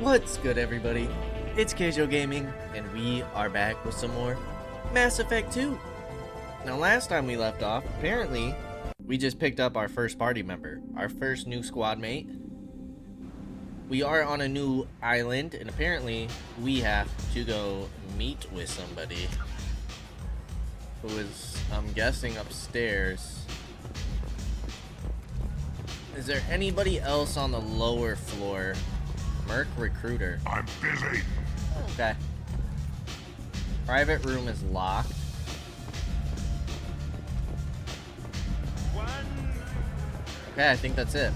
What's good, everybody? It's Kaige-O Gaming, and we are back with some more Mass Effect 2. Now, last time we left off, apparently, we just picked up our first party member, our first new squad mate. We are on a new island, and apparently, we have to go meet with somebody who is, I'm guessing, upstairs. Is there anybody else on the lower floor? Merc Recruiter. I'm busy. Okay. Private room is locked. Okay, I think that's it.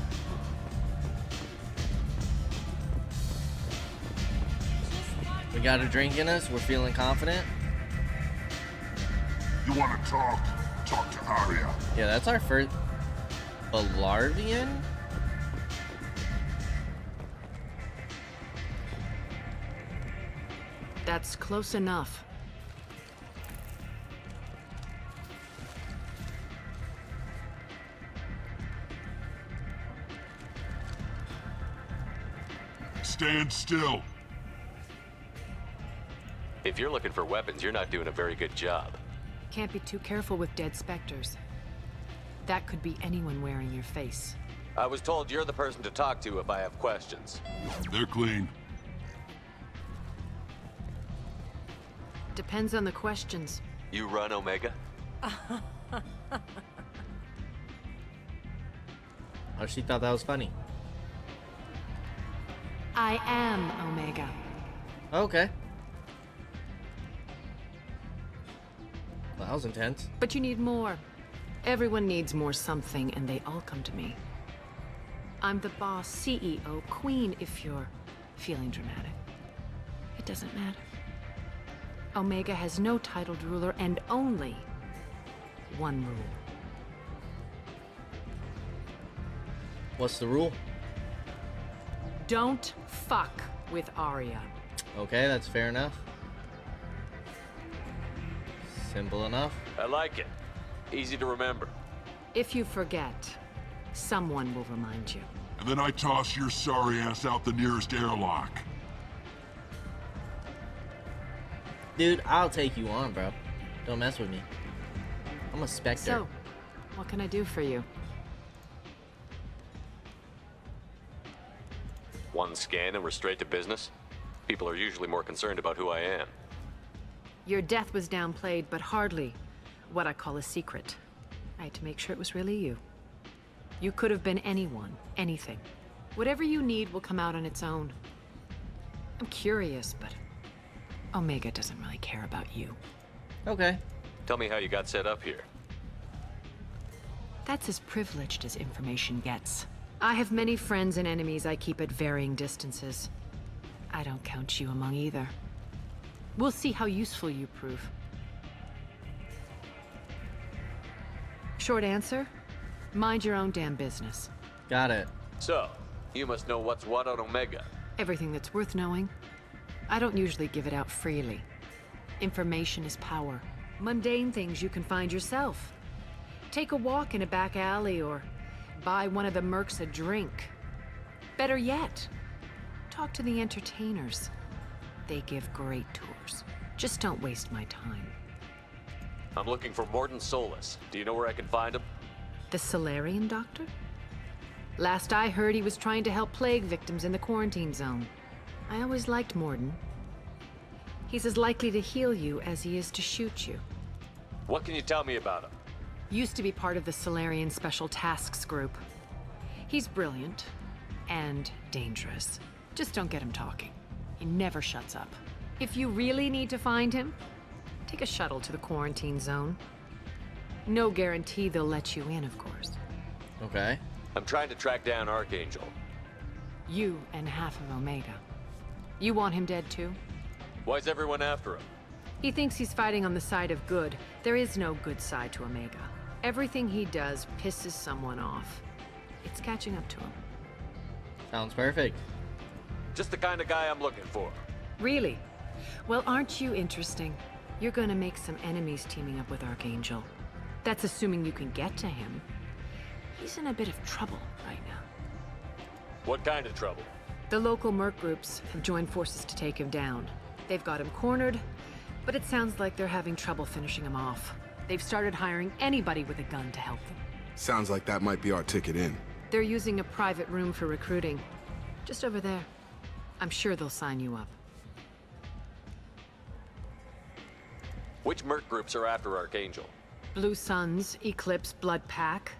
We got a drink in us. We're feeling confident. You want to talk? Talk to Arya. Yeah, that's our first Balarvian. That's close enough. Stand still. If you're looking for weapons, you're not doing a very good job. Can't be too careful with dead specters. That could be anyone wearing your face. I was told you're the person to talk to if I have questions. They're clean. Depends on the questions. You run Omega? Oh, she thought that was funny. I am Omega. Okay. Well, that was intense. But you need more. Everyone needs more something, and they all come to me. I'm the boss, CEO, queen, if you're feeling dramatic. It doesn't matter. Omega has no titled ruler and only one rule. What's the rule? Don't fuck with Arya. Okay, that's fair enough. Simple enough. I like it. Easy to remember. If you forget, someone will remind you. And then I toss your sorry ass out the nearest airlock. Dude, I'll take you on, bro. Don't mess with me. I'm a Spectre. So, what can I do for you? One scan and we're straight to business? People are usually more concerned about who I am. Your death was downplayed, but hardly what I call a secret. I had to make sure it was really you. You could have been anyone, anything. Whatever you need will come out on its own. I'm curious, but Omega doesn't really care about you. Okay. Tell me how you got set up here. That's as privileged as information gets. I have many friends and enemies I keep at varying distances. I don't count you among either. We'll see how useful you prove. Short answer, mind your own damn business. Got it. So, you must know what's what on Omega. Everything that's worth knowing. I don't usually give it out freely. Information is power. Mundane things you can find yourself. Take a walk in a back alley or buy one of the mercs a drink. Better yet, talk to the entertainers. They give great tours. Just don't waste my time. I'm looking for Mordin Solus. Do you know where I can find him? The Solarian doctor? Last I heard, he was trying to help plague victims in the quarantine zone. I always liked Mordin. He's as likely to heal you as he is to shoot you. What can you tell me about him? Used to be part of the Solarian Special Tasks Group. He's brilliant and dangerous. Just don't get him talking. He never shuts up. If you really need to find him, take a shuttle to the quarantine zone. No guarantee they'll let you in, of course. Okay. I'm trying to track down Archangel. You and half of Omega. You want him dead too? Why's everyone after him? He thinks he's fighting on the side of good. There is no good side to Omega. Everything he does pisses someone off. It's catching up to him. Sounds perfect. Just the kind of guy I'm looking for. Really? Well, aren't you interesting? You're gonna make some enemies teaming up with Archangel. That's assuming you can get to him. He's in a bit of trouble right now. What kind of trouble? The local merc groups have joined forces to take him down. They've got him cornered, but it sounds like they're having trouble finishing him off. They've started hiring anybody with a gun to help them. Sounds like that might be our ticket in. They're using a private room for recruiting. Just over there. I'm sure they'll sign you up. Which merc groups are after Archangel? Blue Suns, Eclipse, Blood Pack.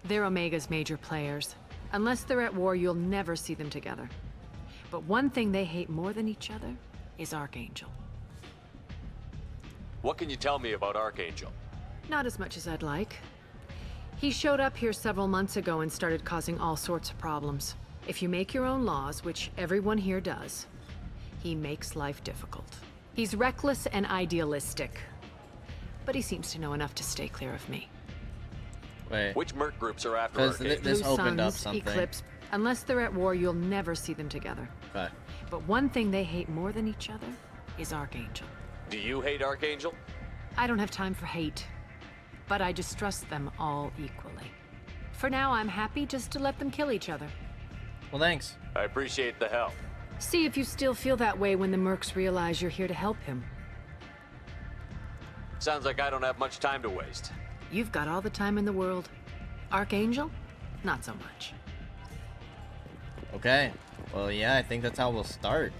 They're Omega's major players. Unless they're at war, you'll never see them together. But one thing they hate more than each other is Archangel. What can you tell me about Archangel? Not as much as I'd like. He showed up here several months ago and started causing all sorts of problems. If you make your own laws, which everyone here does, he makes life difficult. He's reckless and idealistic. But he seems to know enough to stay clear of me. Wait. Which merc groups are after Because Archangel? this Blue opened up Suns, something. Eclipse. Unless they're at war, you'll never see them together. Okay. But one thing they hate more than each other is Archangel. Do you hate Archangel? I don't have time for hate, but I distrust them all equally. For now, I'm happy just to let them kill each other. Well, thanks. I appreciate the help. See if you still feel that way when the mercs realize you're here to help him. Sounds like I don't have much time to waste. You've got all the time in the world. Archangel? Not so much. Okay. Well, yeah, I think that's how we'll start.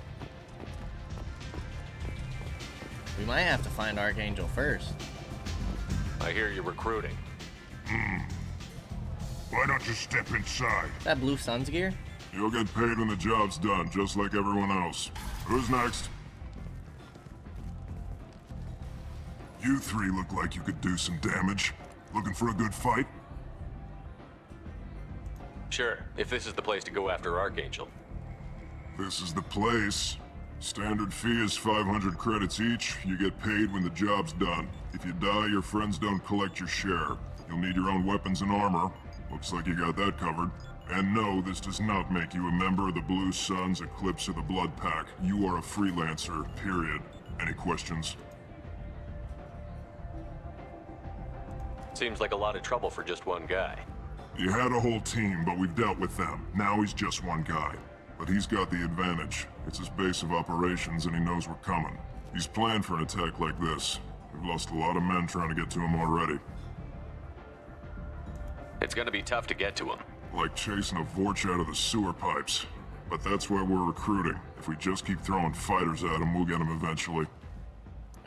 We might have to find Archangel first. I hear you're recruiting. Why don't you step inside? That Blue Suns gear? You'll get paid when the job's done, just like everyone else. Who's next? You three look like you could do some damage. Looking for a good fight? Sure, if this is the place to go after Archangel. This is the place. Standard fee is 500 credits each. You get paid when the job's done. If you die, your friends don't collect your share. You'll need your own weapons and armor. Looks like you got that covered. And no, this does not make you a member of the Blue Suns, Eclipse, or the Blood Pack. You are a freelancer, period. Any questions? Seems like a lot of trouble for just one guy. You had a whole team, but we've dealt with them. Now he's just one guy. But he's got the advantage. It's his base of operations and he knows we're coming. He's planned for an attack like this. We've lost a lot of men trying to get to him already. It's gonna be tough to get to him. Like chasing a Vorch out of the sewer pipes. But that's why we're recruiting. If we just keep throwing fighters at him, we'll get him eventually.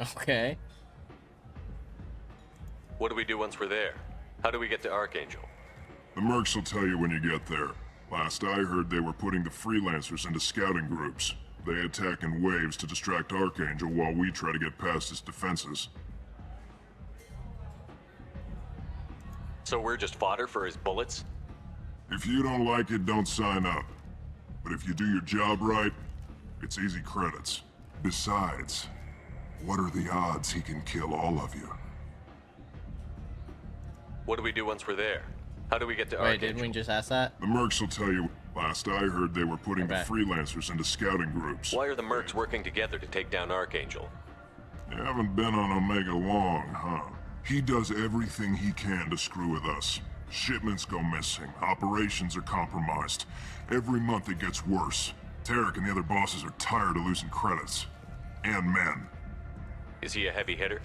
Okay. What do we do once we're there? How do we get to Archangel? The mercs will tell you when you get there. Last I heard, they were putting the freelancers into scouting groups. They attack in waves to distract Archangel while we try to get past his defenses. So we're just fodder for his bullets? If you don't like it, don't sign up. But if you do your job right, it's easy credits. Besides, what are the odds he can kill all of you? What do we do once we're there? How do we get to Wait, Archangel? didn't we just ask that? The mercs will tell you. Last I heard, they were putting the Okay. freelancers into scouting groups. Why are the mercs working together to take down Archangel? You haven't been on Omega long, huh? He does everything he can to screw with us. Shipments go missing. Operations are compromised. Every month it gets worse. Tarek and the other bosses are tired of losing credits. And men. Is he a heavy hitter?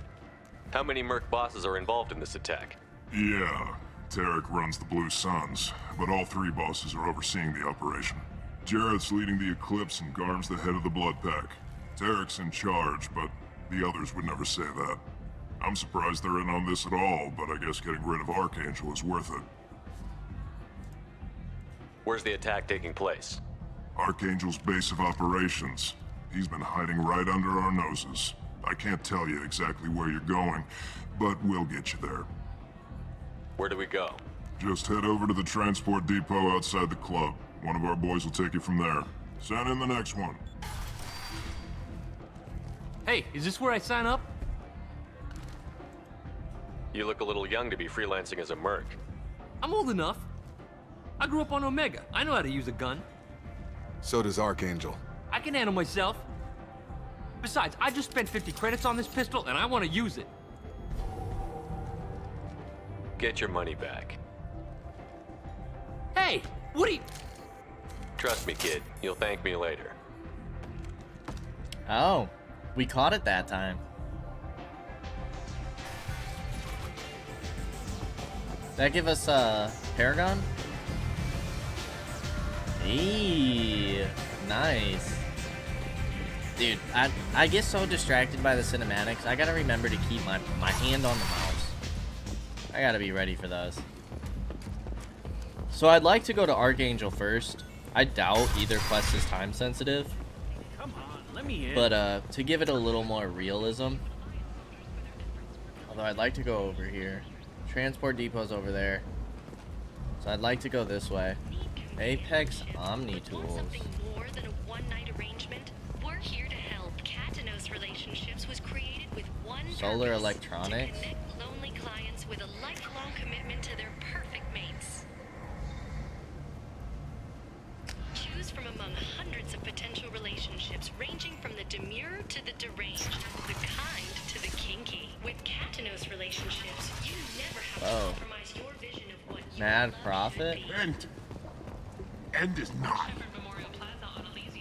How many merc bosses are involved in this attack? Yeah, Tarek runs the Blue Suns, but all three bosses are overseeing the operation. Jarrett's leading the Eclipse and Garm's the head of the Blood Pack. Tarek's in charge, but the others would never say that. I'm surprised they're in on this at all, but I guess getting rid of Archangel is worth it. Where's the attack taking place? Archangel's base of operations. He's been hiding right under our noses. I can't tell you exactly where you're going, but we'll get you there. Where do we go? Just head over to the transport depot outside the club. One of our boys will take you from there. Send in the next one. Hey, is this where I sign up? You look a little young to be freelancing as a merc. I'm old enough. I grew up on Omega. I know how to use a gun. So does Archangel. I can handle myself. Besides, I just spent 50 credits on this pistol, and I want to use it. Get your money back. Hey, what are you... Trust me, kid. You'll thank me later. Oh, we caught it that time. Did that give us a Paragon? Eee, nice. Dude, I get so distracted by the cinematics. I gotta remember to keep my hand on the mouse. I gotta be ready for those. So I'd like to go to Archangel first. I doubt either quest is time sensitive. Come on, let me in. But to give it a little more realism. Although I'd like to go over here. Transport depot's over there. So I'd like to go this way. Apex Omni Tools. Something more than a one-night arrangement. We're here to help. Katanos Relationships was created with one Solar purpose, Electronics. to connect lonely clients with a lifelong commitment to their perfect mates. Choose from among hundreds of potential relationships ranging from the demure to the deranged, the kind to the kinky. With Katanos Relationships, you never have Whoa. to compromise your vision of what Mad your love Profit? should be. End is nigh.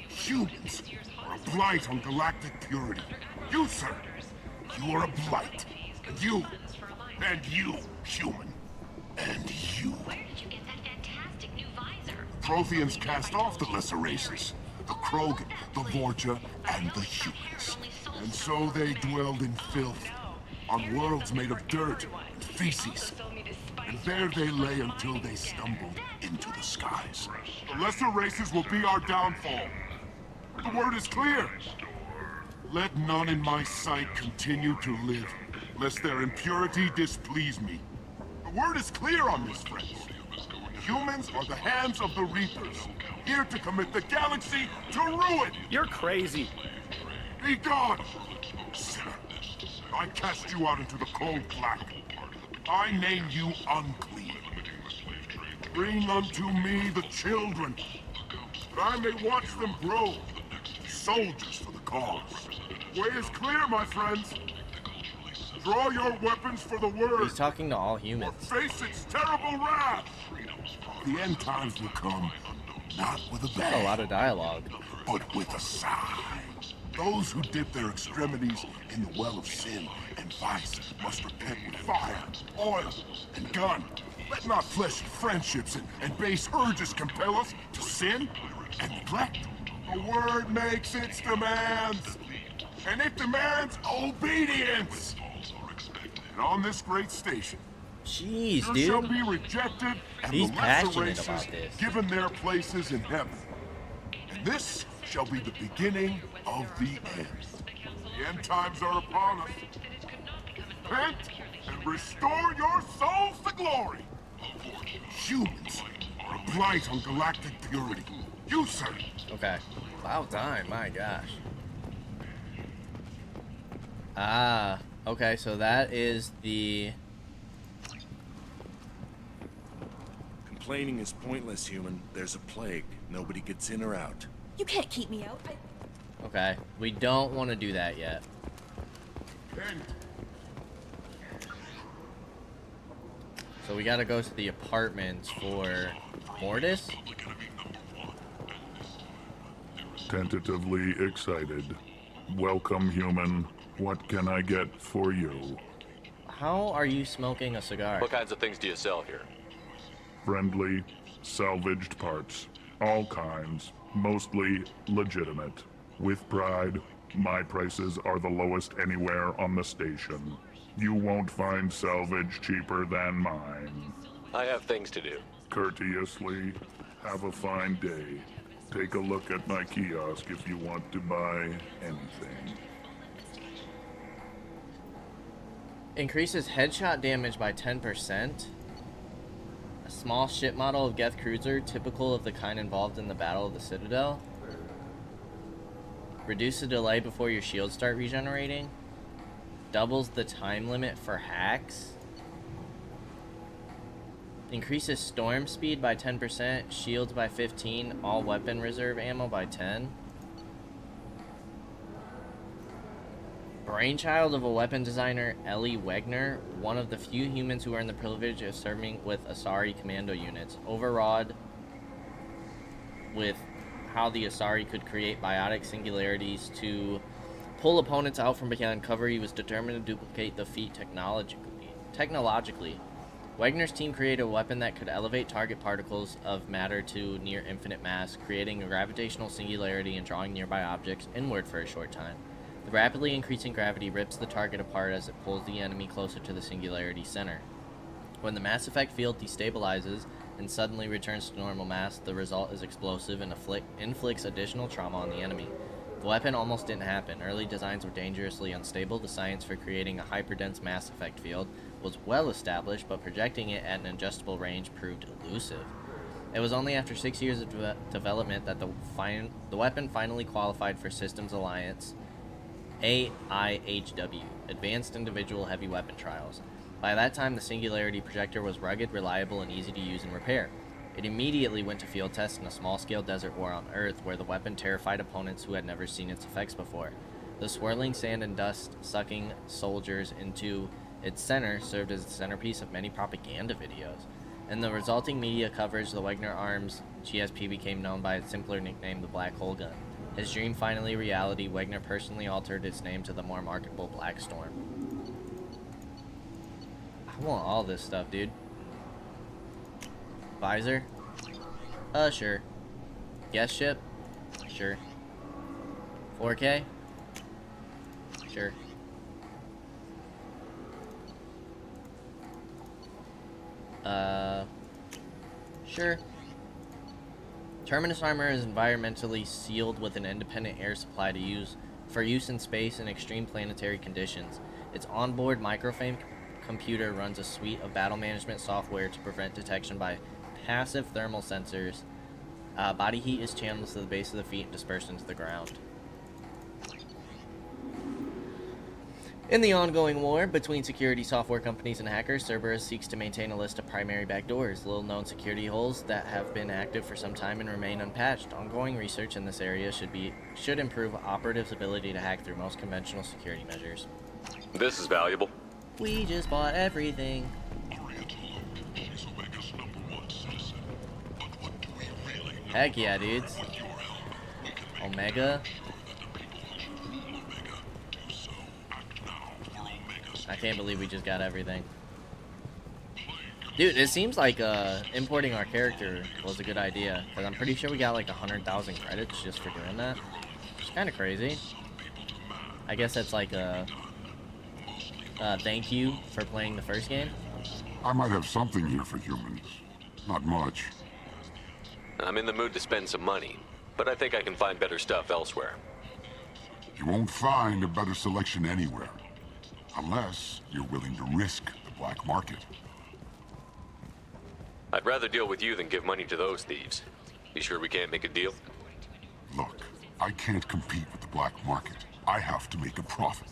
Humans are a blight on galactic purity. You, sir, you are a blight. And you, human. And you. Where did you get that fantastic new visor? Protheans cast off the lesser races. The Krogan, the Vorja, and the humans. And so they dwelled in filth. On worlds made of dirt and feces. And there they lay until they stumbled into the skies. The lesser races will be our downfall. The word is clear. Let none in my sight continue to live, lest their impurity displease me. The word is clear on this, friends. Humans are the hands of the Reapers, here to commit the galaxy to ruin. You're crazy. Be gone! Sinner, I cast you out into the cold black. I name you unclean. Bring unto me the children, that I may watch them grow. Soldiers for the cause. Way is clear, my friends. Draw your weapons for the word. He's talking to all Or humans. face its terrible wrath. The end times will come, not with a bang, A lot of dialogue. but with a sigh. Those who dip their extremities in the well of sin and vice must repent with fire, oil, and gun. Let not fleshly friendships and base urges compel us to sin and neglect. The word makes its demands, and it demands obedience. And on this great station, Jeez, you shall dude. be rejected, and He's the lesser passionate races about this. given their places in heaven. And this shall be the beginning of the end. The end times are upon us. Repent and restore your souls to glory. Humans are a blight on galactic purity. You, sir, Okay. About time, my gosh. Ah, okay, so that is the... Complaining is pointless, human. There's a plague. Nobody gets in or out. You can't keep me out. Okay, we don't want to do that yet. repent. So we gotta go to the apartments for Mortis? Tentatively excited. Welcome, human. What can I get for you? How are you smoking a cigar? What kinds of things do you sell here? Friendly, salvaged parts. All kinds. Mostly legitimate. With pride, my prices are the lowest anywhere on the station. You won't find salvage cheaper than mine. I have things to do. Courteously, have a fine day. Take a look at my kiosk if you want to buy anything. Increases headshot damage by 10%. A small ship model of Geth Cruiser, typical of the kind involved in the Battle of the Citadel. Reduce the delay before your shields start regenerating. Doubles the time limit for hacks. Increases storm speed by 10%, shields by 15, all weapon reserve ammo by 10. Brainchild of a weapon designer, Ellie Wegner, one of the few humans who earn the privilege of serving with Asari commando units. Overawed with how the Asari could create biotic singularities to pull opponents out from behind cover, he was determined to duplicate the feat technologically. Wagner's team created a weapon that could elevate target particles of matter to near infinite mass, creating a gravitational singularity and drawing nearby objects inward for a short time. The rapidly increasing gravity rips the target apart as it pulls the enemy closer to the singularity center. When the mass effect field destabilizes and suddenly returns to normal mass, the result is explosive and inflicts additional trauma on the enemy. The weapon almost didn't happen. Early designs were dangerously unstable. The science for creating a hyperdense mass effect field was well established, but projecting it at an adjustable range proved elusive. It was only after 6 years of development that the weapon finally qualified for Systems Alliance AIHW, Advanced Individual Heavy Weapon Trials. By that time, the Singularity Projector was rugged, reliable, and easy to use and repair. It immediately went to field tests in a small-scale desert war on Earth, where the weapon terrified opponents who had never seen its effects before. The swirling sand and dust sucking soldiers into its center served as the centerpiece of many propaganda videos. In the resulting media coverage, the Wagner Arms GSP became known by its simpler nickname, the Black Hole Gun. His dream finally reality, Wagner personally altered its name to the more marketable Black Storm. I want all this stuff, dude. Visor? Sure. Guest ship? Sure. 4K? Sure. Sure. Terminus armor is environmentally sealed with an independent air supply for use in space in extreme planetary conditions. Its onboard microframe computer runs a suite of battle management software to prevent detection by passive thermal sensors. Body heat is channeled to the base of the feet and dispersed into the ground. In the ongoing war between security software companies and hackers, Cerberus seeks to maintain a list of primary backdoors, little-known security holes that have been active for some time and remain unpatched. Ongoing research in this area should improve operatives' ability to hack through most conventional security measures. This is valuable. We just bought everything. Heck yeah, dudes. Omega. I can't believe we just got everything. Dude, it seems like importing our character was a good idea, because I'm pretty sure we got like 100,000 credits just for doing that. It's kind of crazy. I guess that's like a thank you for playing the first game. I might have something here for humans. Not much. I'm in the mood to spend some money, but I think I can find better stuff elsewhere. You won't find a better selection anywhere. Unless you're willing to risk the black market. I'd rather deal with you than give money to those thieves. You sure we can't make a deal? Look, I can't compete with the black market. I have to make a profit.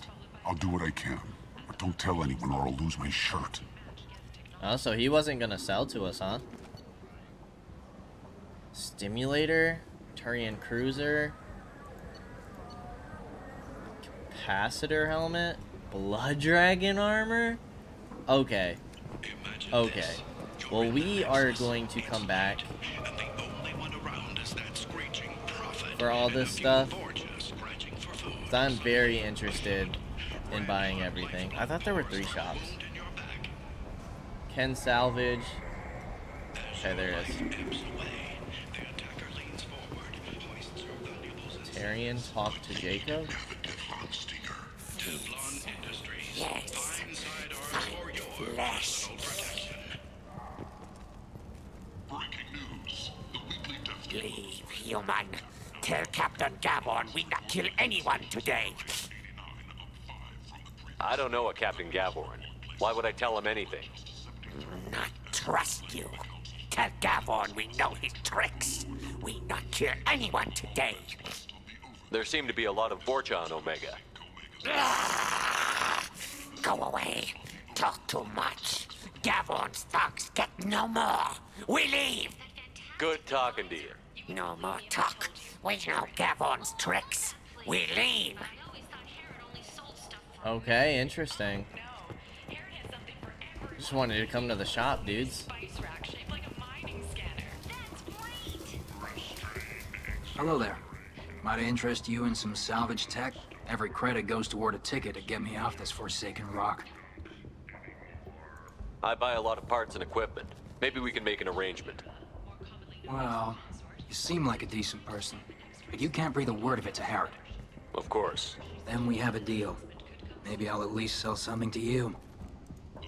I'll do what I can, but don't tell anyone or I'll lose my shirt. Oh, so he wasn't gonna sell to us, huh? Stimulator, Turian Cruiser, Capacitor Helmet, Blood Dragon Armor? Okay. Okay. Well, we are going to come back for all this stuff. So I'm very interested in buying everything. I thought there were 3 shops. Ken Salvage. Okay, there it is. Tarian talk to Jacob. Yes. Flesh. Leave, human. Tell Captain Gavon we not kill anyone today. I don't know a Captain Gavorn. Why would I tell him anything? Not trust you. Tell Gavon we know his tricks. We not kill anyone today. There seem to be a lot of Vorcha on Omega. Go away. Talk too much. Gavon's thugs get no more. We leave. Good talking to you. No more talk. We know Gavon's tricks. We leave. Okay, interesting. Just wanted to come to the shop, dudes. Hello there. Might I interest you in some salvage tech? Every credit goes toward a ticket to get me off this forsaken rock. I buy a lot of parts and equipment. Maybe we can make an arrangement. Well, you seem like a decent person, but you can't breathe a word of it to Harrod. Of course. Then we have a deal. Maybe I'll at least sell something to you.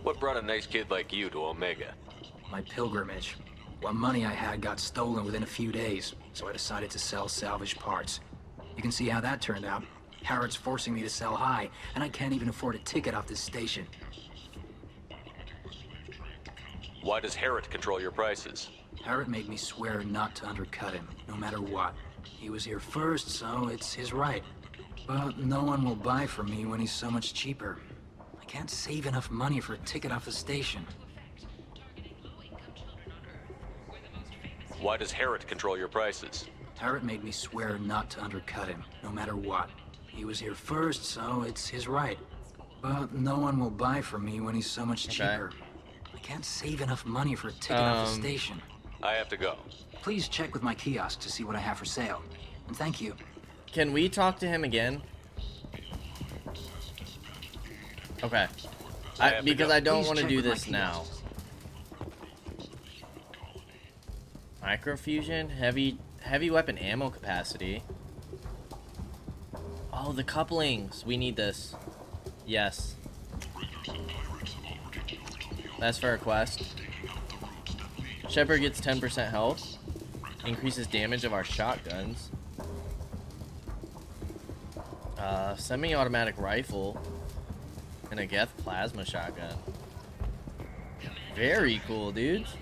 What brought a nice kid like you to Omega? My pilgrimage. What money I had got stolen within a few days, so I decided to sell salvage parts. You can see how that turned out. Harrod's forcing me to sell high, and I can't even afford a ticket off this station. Why does Harrod control your prices? Harrod made me swear not to undercut him, no matter what. He was here first, so it's his right. But no one will buy from me when he's so much cheaper. I can't save enough money for a ticket off the station. Why does Harrod control your prices? Harrod made me swear not to undercut him, no matter what. He was here first, so it's his right. But no one will buy from me when he's so much cheaper. I can't save enough money for a ticket off the station. I have to go. Please check with my kiosk to see what I have for sale. And thank you. Can we talk to him again? Okay. Because I don't want to do this now. Microfusion, heavy weapon ammo capacity. Oh, the couplings. We need this. Yes. That's for a quest. Shepard gets 10% health. Increases damage of our shotguns. Semi-automatic rifle. And a Geth plasma shotgun. Very cool, dudes.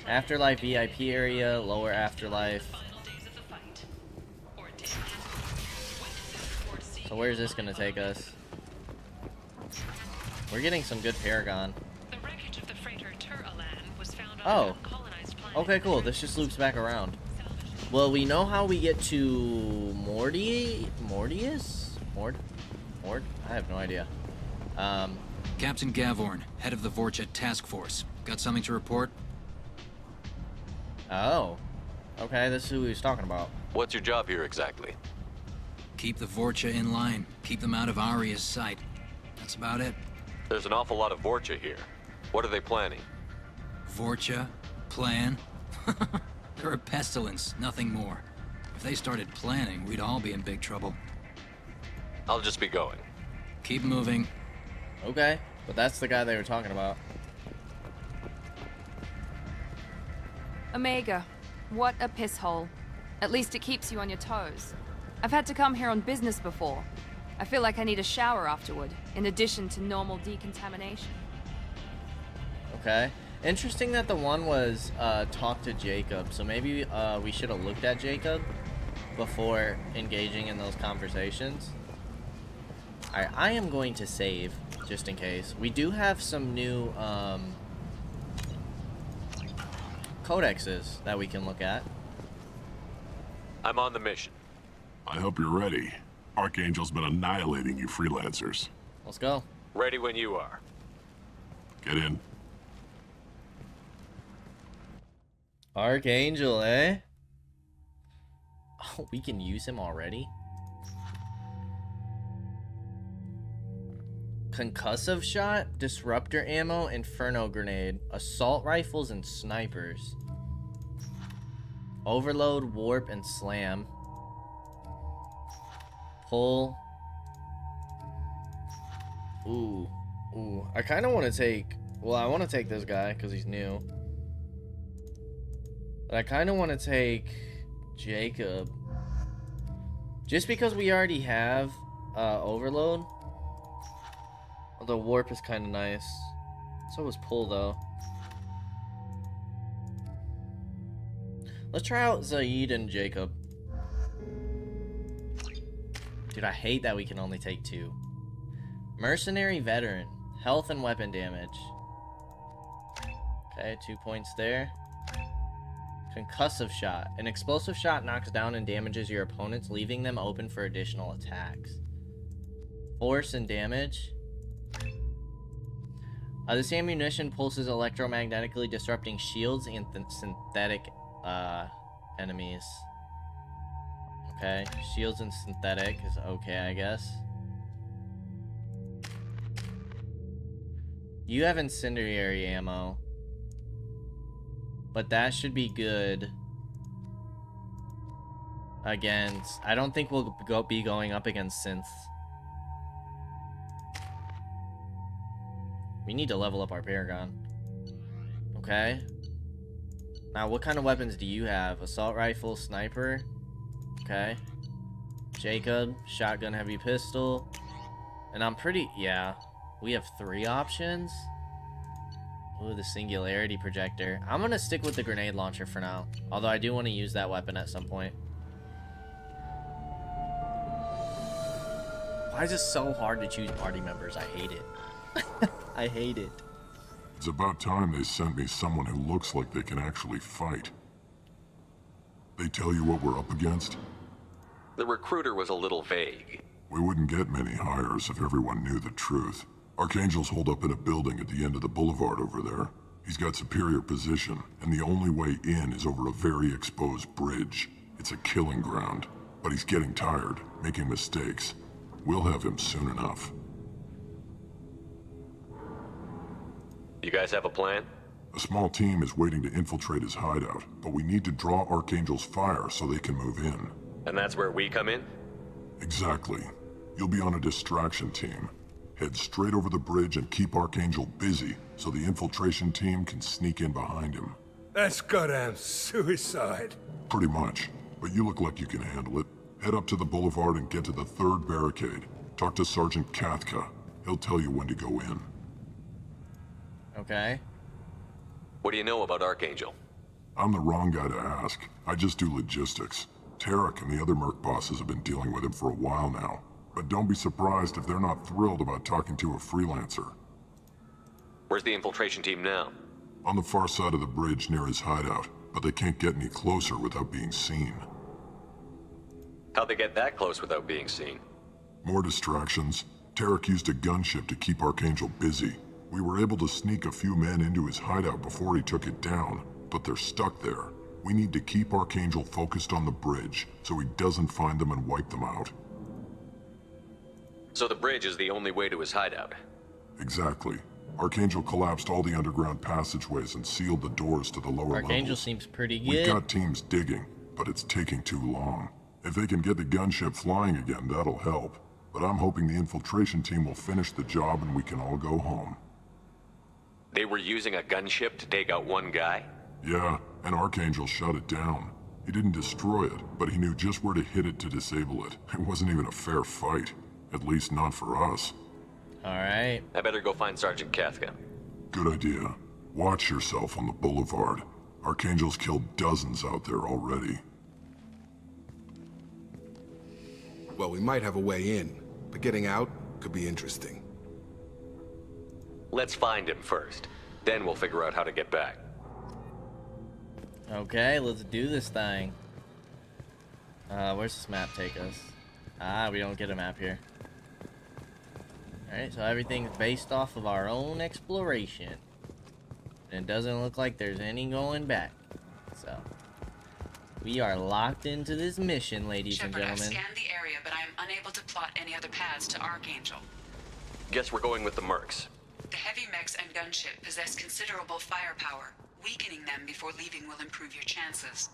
Afterlife VIP area, lower afterlife. So where's this gonna take us? We're getting some good Paragon. Oh. Okay, cool. This just loops back around. Well, we know how we get to Mordius? Mord? I have no idea. Captain Gavorn, head of the Vorcha task force. Got something to report? Oh. Okay, this is who he was talking about. What's your job here exactly? Keep the Vorcha in line. Keep them out of Aria's sight. That's about it. There's an awful lot of Vorcha here. What are they planning? Vorcha? Plan? They're a pestilence, nothing more. If they started planning, we'd all be in big trouble. I'll just be going. Keep moving. Okay, but that's the guy they were talking about. Omega, what a piss hole. At least it keeps you on your toes. I've had to come here on business before. I feel like I need a shower afterward, in addition to normal decontamination. Okay. Interesting that the one was talk to Jacob, so maybe we should have looked at Jacob before engaging in those conversations. Alright, I am going to save, just in case. We do have some new codexes that we can look at. I'm on the mission. I hope you're ready. Archangel's been annihilating you freelancers. Let's go. Ready when you are. Get in. Archangel, eh? Oh, we can use him already? Concussive shot, disruptor ammo, inferno grenade, assault rifles, and snipers. Overload, warp, and slam. Pull. Ooh. I kind of want to take... Well, I want to take this guy because he's new. But I kind of want to take Jacob. Just because we already have Overload. Although warp is kind of nice. So is pull, though. Let's try out Zaid and Jacob. Dude, I hate that we can only take 2. Mercenary Veteran. Health and weapon damage. Okay, 2 points there. Concussive shot. An explosive shot knocks down and damages your opponents, leaving them open for additional attacks. Force and damage. This ammunition pulses electromagnetically, disrupting shields and synthetic enemies. Okay, shields and synthetic is okay, I guess. You have incendiary ammo, but that should be good against... I don't think we'll be going up against synths. We need to level up our Paragon. Okay. Now, what kind of weapons do you have? Assault rifle, sniper. Okay. Jacob, shotgun, heavy pistol. And I'm pretty... Yeah. We have 3 options. Ooh, the singularity projector. I'm gonna stick with the grenade launcher for now. Although I do want to use that weapon at some point. Why is it so hard to choose party members? I hate it. I hate it. It's about time they sent me someone who looks like they can actually fight. They tell you what we're up against? The recruiter was a little vague. We wouldn't get many hires if everyone knew the truth. Archangel's holed up in a building at the end of the boulevard over there. He's got superior position, and the only way in is over a very exposed bridge. It's a killing ground, but he's getting tired, making mistakes. We'll have him soon enough. You guys have a plan? A small team is waiting to infiltrate his hideout, but we need to draw Archangel's fire so they can move in. And that's where we come in? Exactly. You'll be on a distraction team. Head straight over the bridge and keep Archangel busy so the infiltration team can sneak in behind him. That's goddamn suicide. Pretty much, but you look like you can handle it. Head up to the boulevard and get to the 3rd barricade. Talk to Sergeant Kathka. He'll tell you when to go in. Okay. What do you know about Archangel? I'm the wrong guy to ask. I just do logistics. Tarek and the other Merc bosses have been dealing with him for a while now. But don't be surprised if they're not thrilled about talking to a freelancer. Where's the infiltration team now? On the far side of the bridge near his hideout, but they can't get any closer without being seen. How'd they get that close without being seen? More distractions. Tarek used a gunship to keep Archangel busy. We were able to sneak a few men into his hideout before he took it down, but they're stuck there. We need to keep Archangel focused on the bridge so he doesn't find them and wipe them out. So the bridge is the only way to his hideout? Exactly. Archangel collapsed all the underground passageways and sealed the doors to the lower levels. Archangel seems pretty good. We've got teams digging, but it's taking too long. If they can get the gunship flying again, that'll help. But I'm hoping the infiltration team will finish the job and we can all go home. They were using a gunship to take out one guy? Yeah, and Archangel shut it down. He didn't destroy it, but he knew just where to hit it to disable it. It wasn't even a fair fight. At least not for us. Alright. I better go find Sergeant Kathka. Good idea. Watch yourself on the boulevard. Archangel's killed dozens out there already. Well, we might have a way in, but getting out could be interesting. Let's find him first. Then we'll figure out how to get back. Okay, let's do this thing. Where's this map take us? We don't get a map here. Alright, so everything's based off of our own exploration. And it doesn't look like there's any going back. So, we are locked into this mission, ladies and gentlemen. I've scanned the area, but I am unable to plot any other paths to Archangel. Guess we're going with the Mercs. The heavy mechs and gunship possess considerable firepower. Weakening them before leaving will improve your chances.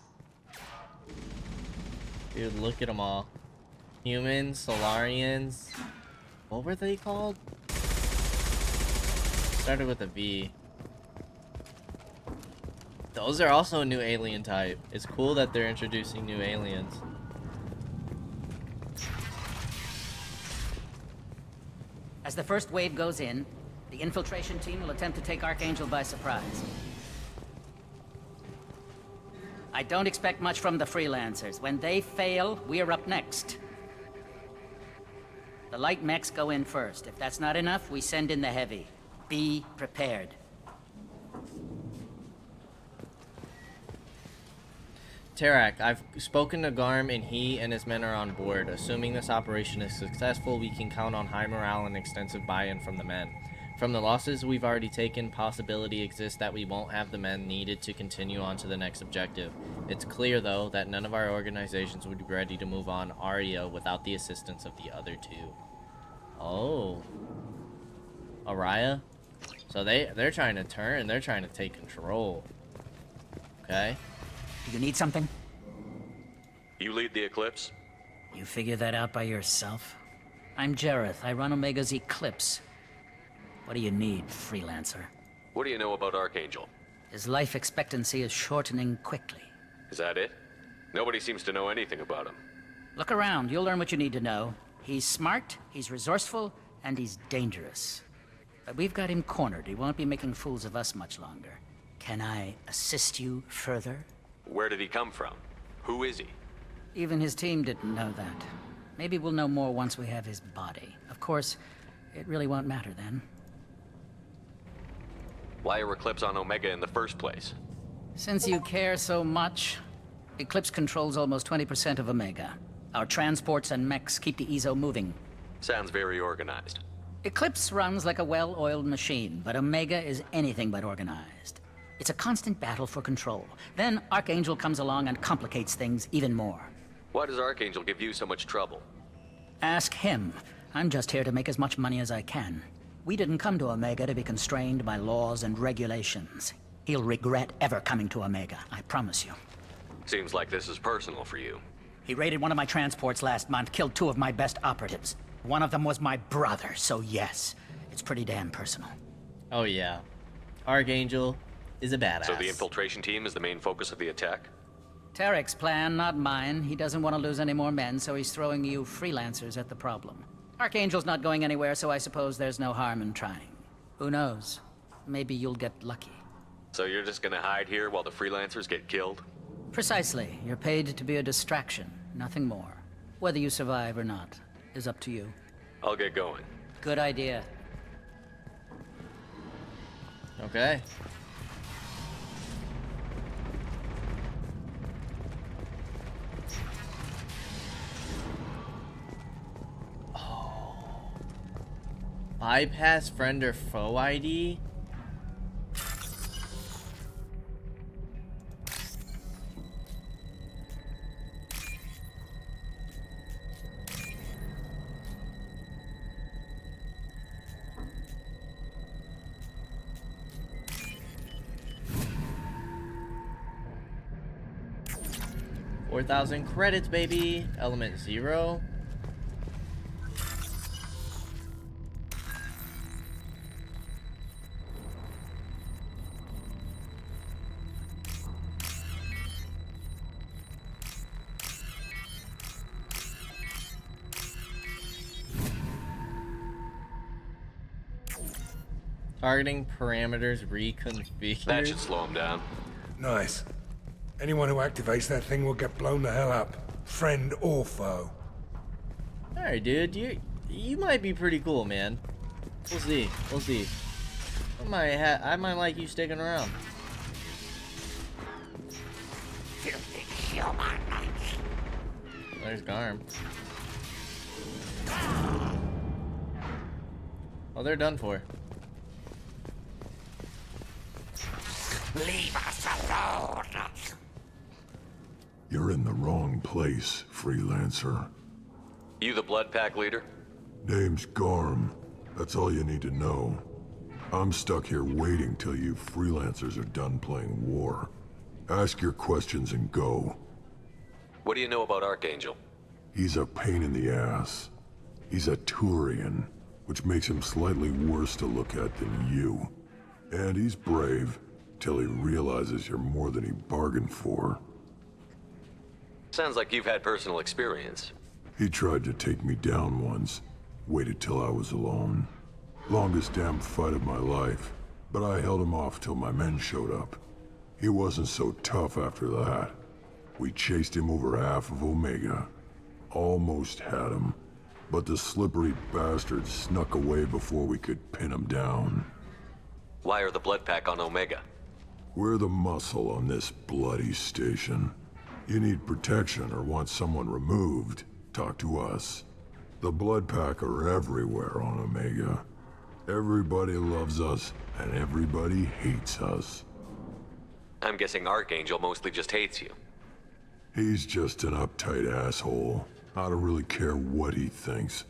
Dude, look at them all. Humans, Solarians. What were they called? Started with a V. Those are also a new alien type. It's cool that they're introducing new aliens. As the first wave goes in, the infiltration team will attempt to take Archangel by surprise. I don't expect much from the freelancers. When they fail, we're up next. The light mechs go in first. If that's not enough, we send in the heavy. Be prepared. Tarak, I've spoken to Garm and he and his men are on board. Assuming this operation is successful, we can count on high morale and extensive buy-in from the men. From the losses we've already taken, possibility exists that we won't have the men needed to continue on to the next objective. It's clear, though, that none of our organizations would be ready to move on Aria without the assistance of the other two. Oh. Araya? So they're trying to turn, they're trying to take control. Okay. Do you need something? You lead the Eclipse? You figure that out by yourself? I'm Jareth. I run Omega's Eclipse. What do you need, freelancer? What do you know about Archangel? His life expectancy is shortening quickly. Is that it? Nobody seems to know anything about him. Look around. You'll learn what you need to know. He's smart, he's resourceful, and he's dangerous. But we've got him cornered. He won't be making fools of us much longer. Can I assist you further? Where did he come from? Who is he? Even his team didn't know that. Maybe we'll know more once we have his body. Of course, it really won't matter then. Why are Eclipse on Omega in the first place? Since you care so much, Eclipse controls almost 20% of Omega. Our transports and mechs keep the EZO moving. Sounds very organized. Eclipse runs like a well-oiled machine, but Omega is anything but organized. It's a constant battle for control. Then Archangel comes along and complicates things even more. Why does Archangel give you so much trouble? Ask him. I'm just here to make as much money as I can. We didn't come to Omega to be constrained by laws and regulations. He'll regret ever coming to Omega, I promise you. Seems like this is personal for you. He raided one of my transports last month, killed 2 of my best operatives. One of them was my brother, so yes, it's pretty damn personal. Oh yeah. Archangel is a badass. So the infiltration team is the main focus of the attack? Tarek's plan, not mine. He doesn't want to lose any more men, so he's throwing you freelancers at the problem. Archangel's not going anywhere, so I suppose there's no harm in trying. Who knows? Maybe you'll get lucky. So you're just gonna hide here while the freelancers get killed? Precisely. You're paid to be a distraction, nothing more. Whether you survive or not is up to you. I'll get going. Good idea. Okay. Bypass friend or foe ID? $4,000 credits, baby. Element 0. Targeting parameters reconfigured. That should slow him down. Nice. Anyone who activates that thing will get blown the hell up. Friend or foe. Alright, dude. You might be pretty cool, man. We'll see. We'll see. I might like you sticking around. There's Garm. Oh, they're done for. Leave us alone! You're in the wrong place, freelancer. You the Blood Pack leader? Name's Garm. That's all you need to know. I'm stuck here waiting till you freelancers are done playing war. Ask your questions and go. What do you know about Archangel? He's a pain in the ass. He's a Turian, which makes him slightly worse to look at than you. And he's brave, till he realizes you're more than he bargained for. Sounds like you've had personal experience. He tried to take me down once. Waited till I was alone. Longest damn fight of my life. But I held him off till my men showed up. He wasn't so tough after that. We chased him over half of Omega. Almost had him. But the slippery bastard snuck away before we could pin him down. Why are the Blood Pack on Omega? We're the muscle on this bloody station. You need protection or want someone removed, talk to us. The Blood Pack are everywhere on Omega. Everybody loves us, and everybody hates us. I'm guessing Archangel mostly just hates you. He's just an uptight asshole. I don't really care what he thinks.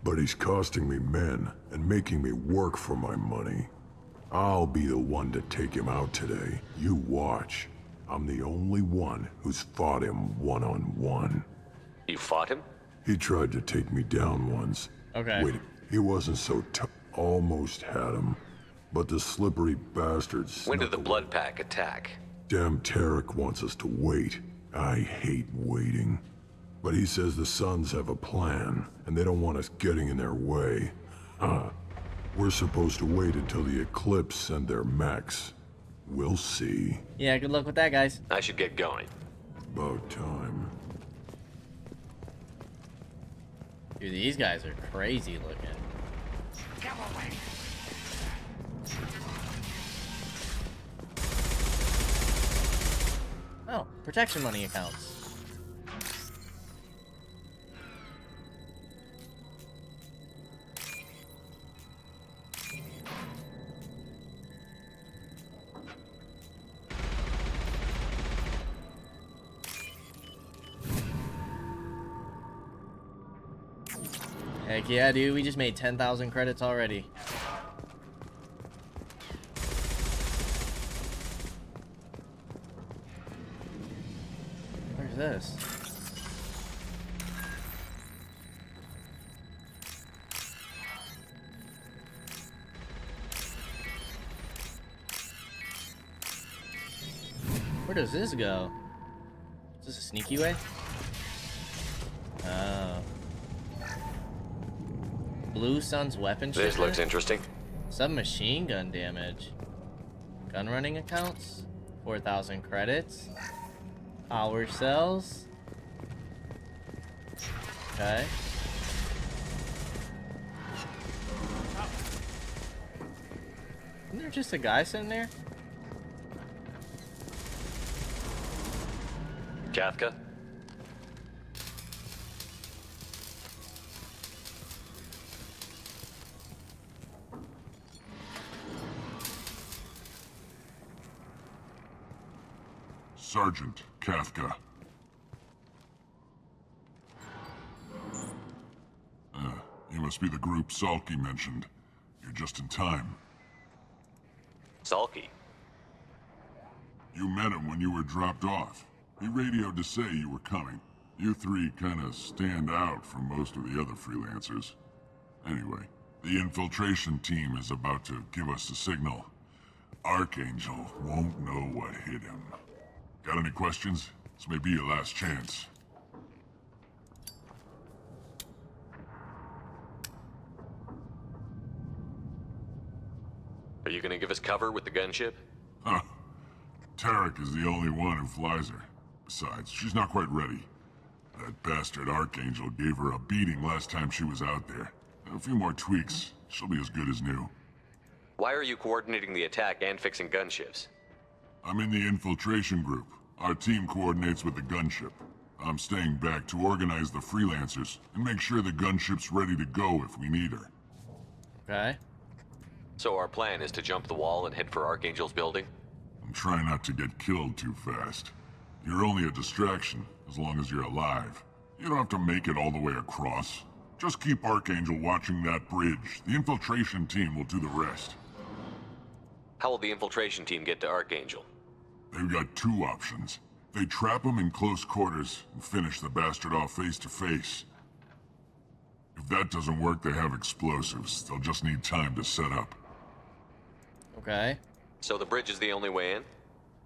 But he's costing me men and making me work for my money. I'll be the one to take him out today. You watch. I'm the only one who's fought him one-on-one. You fought him? He tried to take me down once. Okay. Wait, he wasn't so tough. Almost had him. But the slippery bastards. When did the Blood Pack attack? Damn Tarek wants us to wait. I hate waiting. But he says the Sons have a plan, and they don't want us getting in their way. We're supposed to wait until the Eclipse send their mechs. We'll see. Yeah, good luck with that, guys. I should get going. About time. Dude, these guys are crazy looking. Come away. Oh, protection money accounts. Heck yeah, dude. We just made 10,000 credits already. Where's this? Where does this go? Is this a sneaky way? Oh. Blue Sun's weapon shipment? This looks interesting. Submachine gun damage. Gun running accounts. 4,000 credits. Power cells. Okay. Isn't there just a guy sitting there? Kafka? Sergeant Kafka. You must be the group Salky mentioned. You're just in time. Salky? You met him when you were dropped off. He radioed to say you were coming. You three kinda stand out from most of the other freelancers. Anyway, the infiltration team is about to give us the signal. Archangel won't know what hit him. Got any questions? This may be your last chance. Are you gonna give us cover with the gunship? Huh. Tarek is the only one who flies her. Besides, she's not quite ready. That bastard Archangel gave her a beating last time she was out there. A few more tweaks, she'll be as good as new. Why are you coordinating the attack and fixing gunships? I'm in the infiltration group. Our team coordinates with the gunship. I'm staying back to organize the freelancers and make sure the gunship's ready to go if we need her. Okay. So our plan is to jump the wall and head for Archangel's building? And try not to get killed too fast. You're only a distraction, as long as you're alive. You don't have to make it all the way across. Just keep Archangel watching that bridge. The infiltration team will do the rest. How will the infiltration team get to Archangel? They've got two options. They trap him in close quarters and finish the bastard off face to face. If that doesn't work, they have explosives. They'll just need time to set up. Okay. So the bridge is the only way in?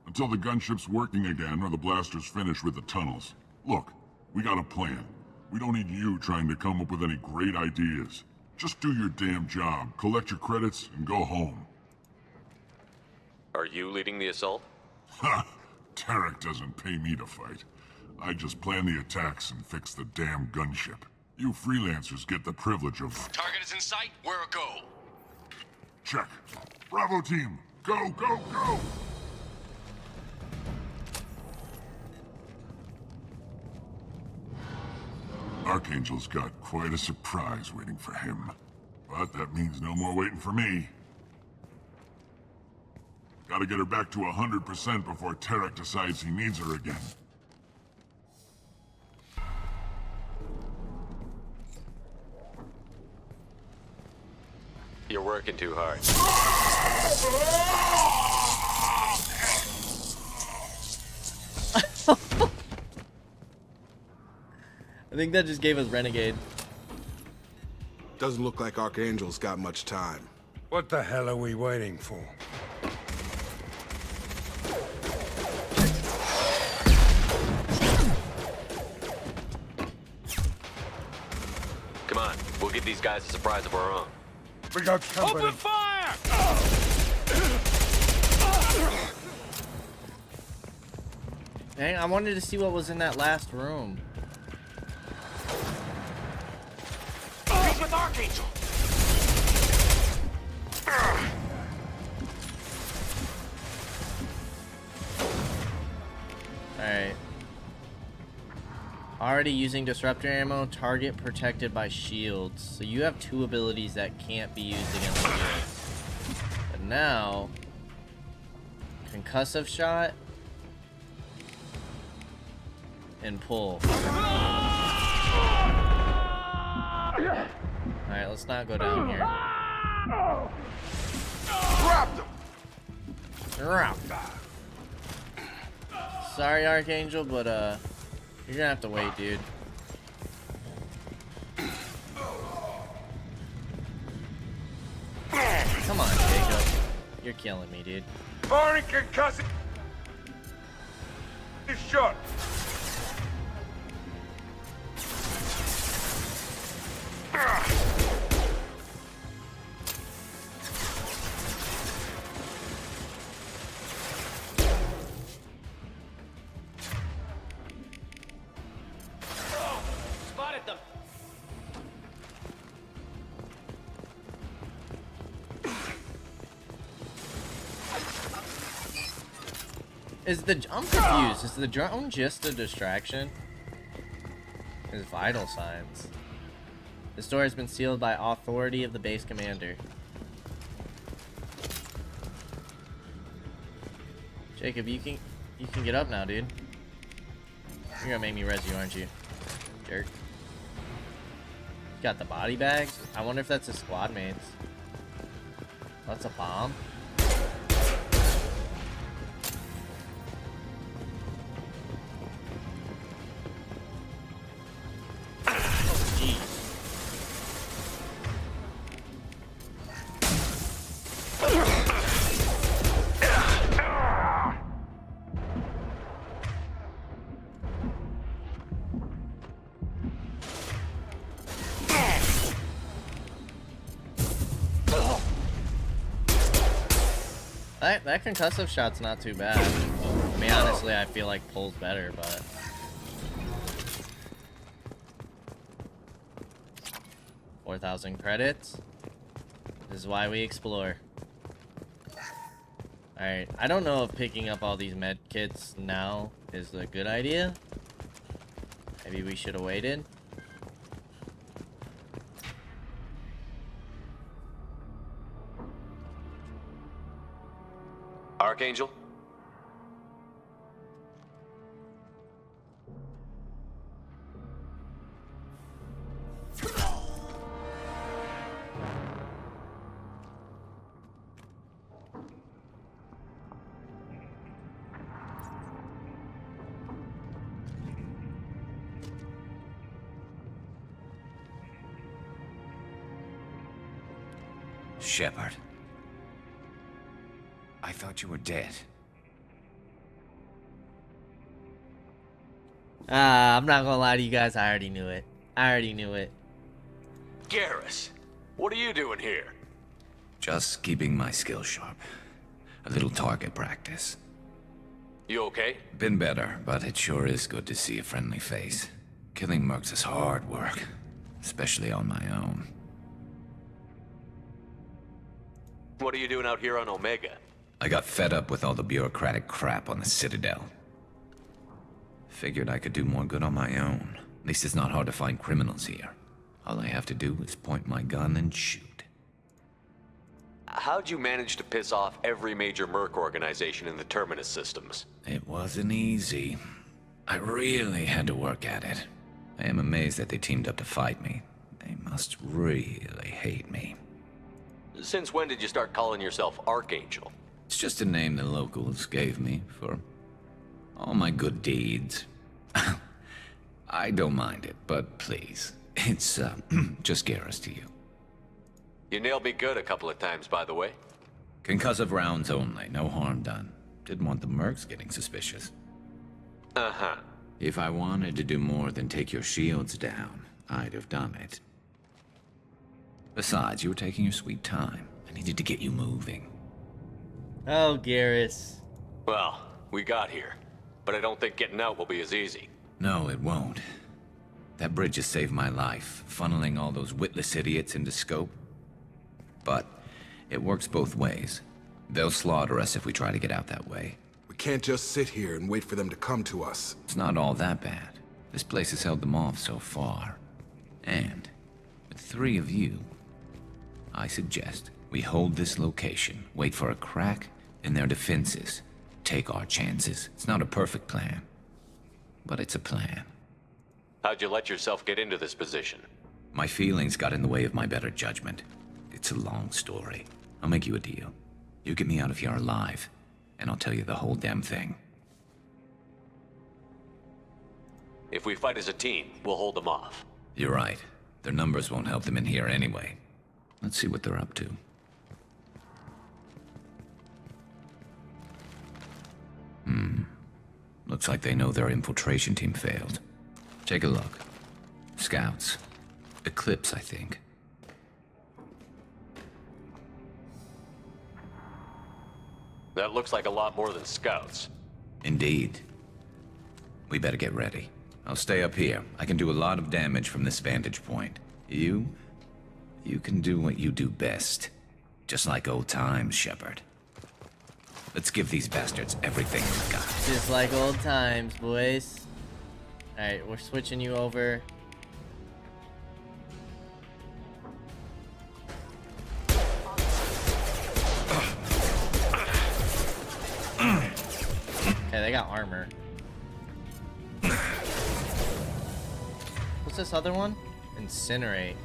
Until the gunship's working again or the blasters finish with the tunnels. Look, we got a plan. We don't need you trying to come up with any great ideas. Just do your damn job, collect your credits, and go home. Are you leading the assault? Ha! Tarek doesn't pay me to fight. I just plan the attacks and fix the damn gunship. You freelancers get the privilege of... Target is in sight. Where a go? Check. Bravo team! Go, go, go! Archangel's got quite a surprise waiting for him. But that means no more waiting for me. Gotta get her back to 100% before Tarek decides he needs her again. You're working too hard. I think that just gave us Renegade. Doesn't look like Archangel's got much time. What the hell are we waiting for? Come on, we'll give these guys a surprise of our own. We got company. Open fire! Dang, I wanted to see what was in that last room. He's with Archangel! Alright. Already using disruptor ammo, target protected by shields. So you have two abilities that can't be used against shields. But now, concussive shot and pull. Alright, let's not go down here. Grabbed him! Sorry, Archangel, but you're gonna have to wait, dude. Come on, Jacob. You're killing me, dude. Firing concussive. Shot. Spotted them. I'm confused. Is the drone just a distraction? His vital signs. This door has been sealed by authority of the base commander. Jacob, you can get up now, dude. You're gonna make me res you, aren't you? Jerk. Got the body bags? I wonder if that's his squad mates. That's a bomb? That concussive shot's not too bad. I mean, honestly, I feel like pull's better, but... 4,000 credits. This is why we explore. Alright, I don't know if picking up all these med kits now is a good idea. Maybe we should have waited. Archangel? Shepard. I thought you were dead. I'm not gonna lie to you guys, I already knew it. I already knew it. Garrus, what are you doing here? Just keeping my skills sharp. A little target practice. You okay? Been better, but it sure is good to see a friendly face. Killing mercs is hard work, especially on my own. What are you doing out here on Omega? I got fed up with all the bureaucratic crap on the Citadel. Figured I could do more good on my own. At least it's not hard to find criminals here. All I have to do is point my gun and shoot. How'd you manage to piss off every major merc organization in the Terminus systems? It wasn't easy. I really had to work at it. I am amazed that they teamed up to fight me. They must really hate me. Since when did you start calling yourself Archangel? It's just a name the locals gave me for all my good deeds. I don't mind it, but please, it's just Garrus to you. You nailed me good a couple of times, by the way. Concussive rounds only, no harm done. Didn't want the mercs getting suspicious. Uh-huh. If I wanted to do more than take your shields down, I'd have done it. Besides, you were taking your sweet time. I needed to get you moving. Oh, Garrus. Well, we got here, but I don't think getting out will be as easy. No, it won't. That bridge has saved my life, funneling all those witless idiots into scope. But it works both ways. They'll slaughter us if we try to get out that way. We can't just sit here and wait for them to come to us. It's not all that bad. This place has held them off so far. And with 3 of you, I suggest we hold this location, wait for a crack in their defenses, take our chances. It's not a perfect plan, but it's a plan. How'd you let yourself get into this position? My feelings got in the way of my better judgment. It's a long story. I'll make you a deal. You get me out of here alive, and I'll tell you the whole damn thing. If we fight as a team, we'll hold them off. You're right. Their numbers won't help them in here anyway. Let's see what they're up to. Looks like they know their infiltration team failed. Take a look. Scouts. Eclipse, I think. That looks like a lot more than scouts. Indeed. We better get ready. I'll stay up here. I can do a lot of damage from this vantage point. You can do what you do best. Just like old times, Shepard. Let's give these bastards everything we've got. Just like old times, boys. Alright, we're switching you over. Okay, they got armor. What's this other one? Incinerate.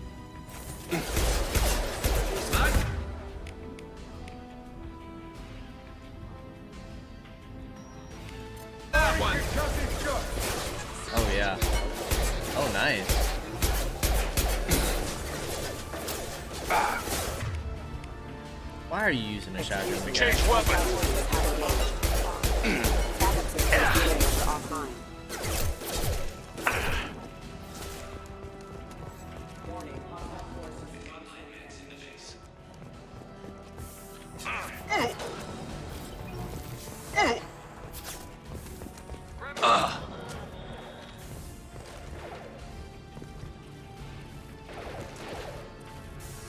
Oh yeah. Oh nice. Why are you using a shotgun? Change weapon.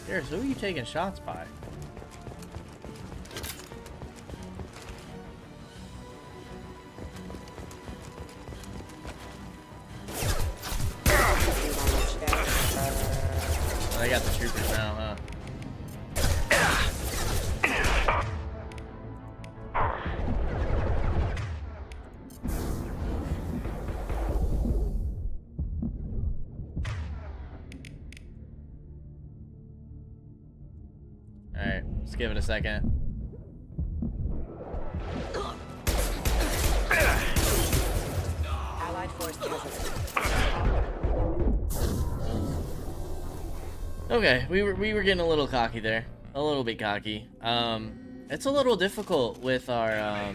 Garrus, who are you taking shots by? I got the troopers now, huh? Alright, let's give it a second. Allied force present. Okay, we were getting a little cocky there. A little bit cocky. It's a little difficult with our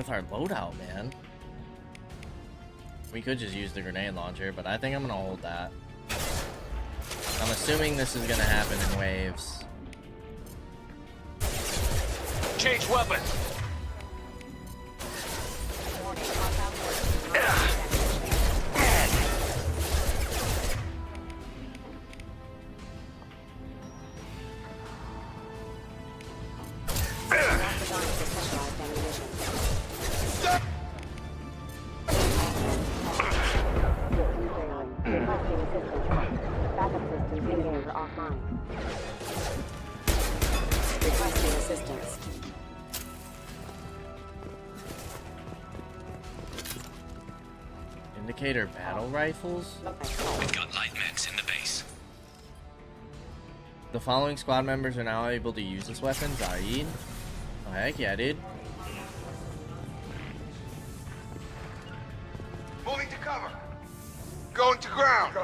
loadout, man. We could just use the grenade launcher, but I think I'm gonna hold that. I'm assuming this is gonna happen in waves. Change weapon. Backup systems indicator offline. Requesting assistance. Indicator battle rifles? We've got light mechs in the base. The following squad members are now able to use this weapon. Zaid. Oh, heck yeah, dude. Moving to cover. Going to ground.